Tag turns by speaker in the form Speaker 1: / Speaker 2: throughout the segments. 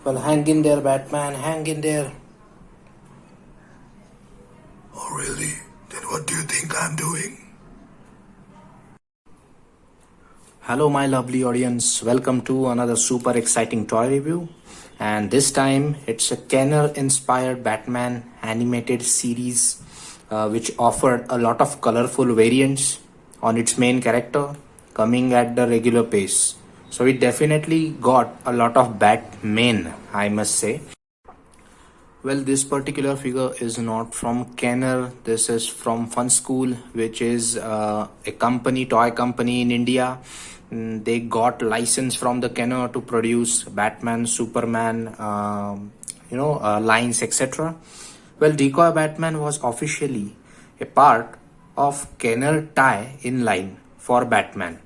Speaker 1: Well, hang in there, Batman, hang in there.
Speaker 2: Oh, really? Then what do you think I'm doing?
Speaker 1: Hello, my lovely audience. Welcome to another super exciting toy review. And this time it's a Kenner inspired Batman animated series, which offered a lot of colorful variants on its main character, coming at the regular pace. So it definitely got a lot of Batman, I must say. Well, this particular figure is not from Kenner. This is from Fun School, which is a company, toy company in India. They got license from the Kenner to produce Batman, Superman, lines, etc. Well, Decoy Batman was officially a part of Kenner tie-in line for Batman.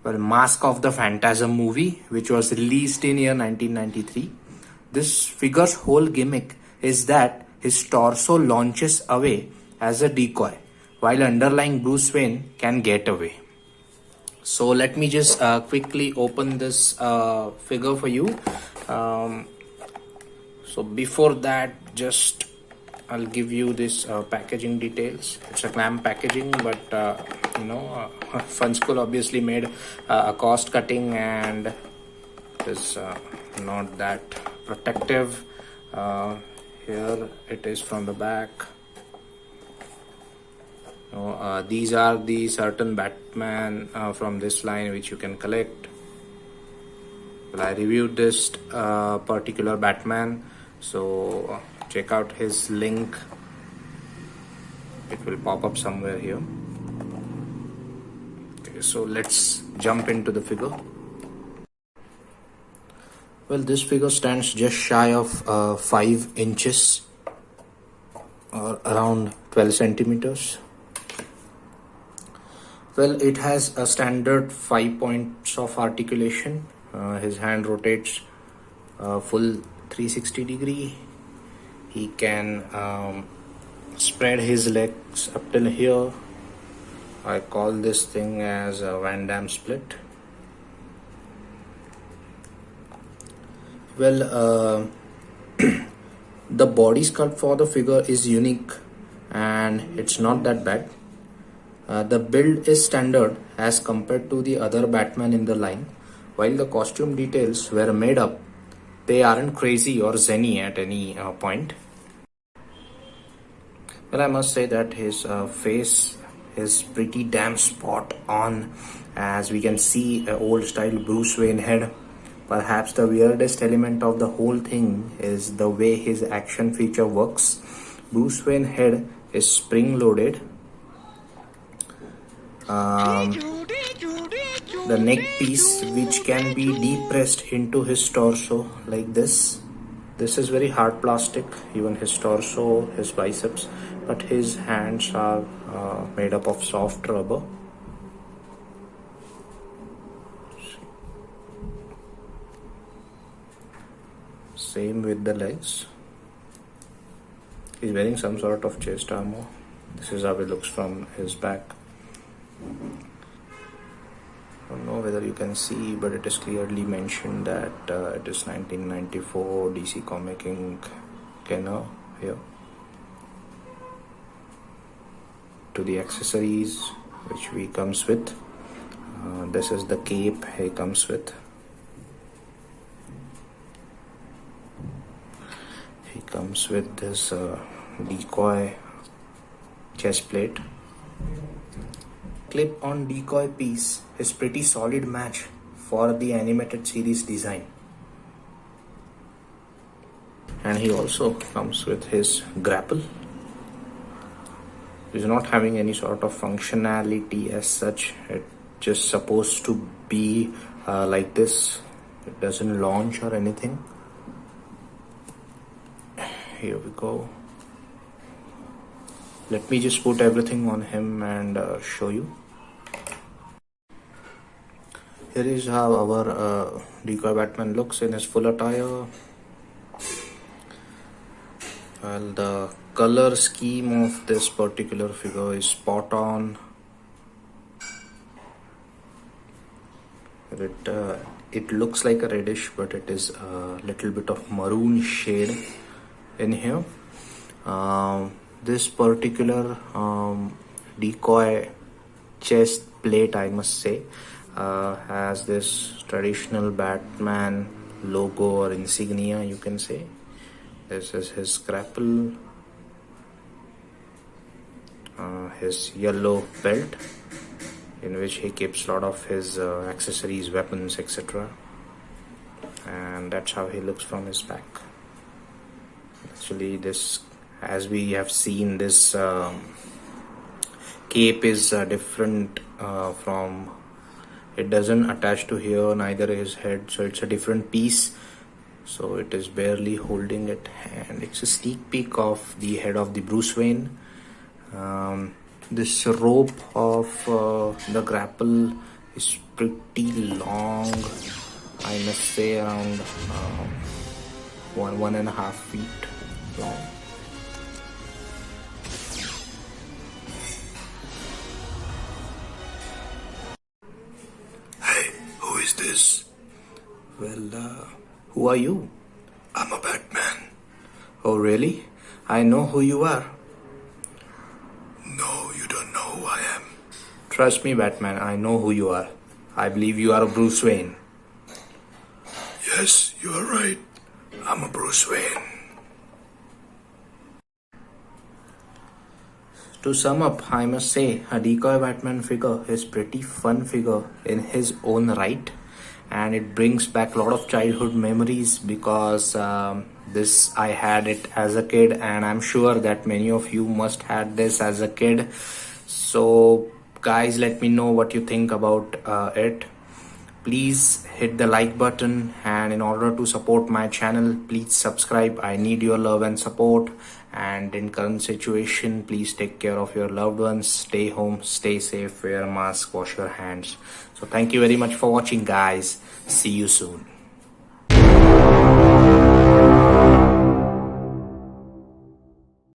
Speaker 1: Well, Mask of the Phantasm movie, which was released in year 1993. This figure's whole gimmick is that his torso launches away as a decoy, while underlying Bruce Wayne can get away. So let me just quickly open this figure for you. Um, so before that, just I'll give you this packaging details. It's a clamp packaging, but Fun School obviously made a cost cutting and is not that protective. Here it is from the back. These are the certain Batman from this line which you can collect. Well, I reviewed this particular Batman, so check out his link. It will pop up somewhere here. Okay, so let's jump into the figure. Well, this figure stands just shy of 5 inches or around 12 centimeters. Well, it has a standard 5 points of articulation. His hand rotates full 360 degree. He can spread his legs up till here. I call this thing as a Van Damme split. Well, the body sculpt for the figure is unique and it's not that bad. The build is standard as compared to the other Batman in the line. While the costume details were made up, they aren't crazy or zany at any point. Well, I must say that his face is pretty damn spot on, as we can see a old style Bruce Wayne head. Perhaps the weirdest element of the whole thing is the way his action feature works. Bruce Wayne head is spring loaded. The neck piece, which can be depressed into his torso like this. This is very hard plastic, even his torso, his biceps, but his hands are made up of soft rubber. Same with the legs. He's wearing some sort of chest armor. This is how it looks from his back. I don't know whether you can see, but it is clearly mentioned that it is 1994 DC Comic Inc. Kenner here. To the accessories which he comes with. This is the cape he comes with. He comes with this decoy chest plate. Clip on decoy piece is pretty solid match for the animated series design. And he also comes with his grapple. He's not having any sort of functionality as such. It's just supposed to be like this. It doesn't launch or anything. Here we go. Let me just put everything on him and show you. Here is how our decoy Batman looks in his full attire. Well, the color scheme of this particular figure is spot on. It it looks like a reddish, but it is a little bit of maroon shade in here. This particular decoy chest plate, I must say, has this traditional Batman logo or insignia, you can say. This is his grapple, his yellow belt, in which he keeps a lot of his accessories, weapons, etc. And that's how he looks from his back. Actually, this, as we have seen, this cape is different from, it doesn't attach to here, neither his head, so it's a different piece. So it is barely holding it, and it's a sneak peek of the head of the Bruce Wayne. This rope of the grapple is pretty long, I must say around 1.5 feet long.
Speaker 2: Hey, who is this?
Speaker 1: Well, who are you?
Speaker 2: I'm a Batman.
Speaker 1: Oh, really? I know who you are.
Speaker 2: No, you don't know who I am.
Speaker 1: Trust me, Batman, I know who you are. I believe you are Bruce Wayne.
Speaker 2: Yes, you are right. I'm a Bruce Wayne.
Speaker 1: To sum up, I must say a decoy Batman figure is pretty fun figure in his own right, and it brings back a lot of childhood memories because this, I had it as a kid, and I'm sure that many of you must had this as a kid. So guys, let me know what you think about it. Please hit the like button, and in order to support my channel, please subscribe. I need your love and support. And in current situation, please take care of your loved ones. Stay home, stay safe, wear a mask, wash your hands. So thank you very much for watching, guys. See you soon.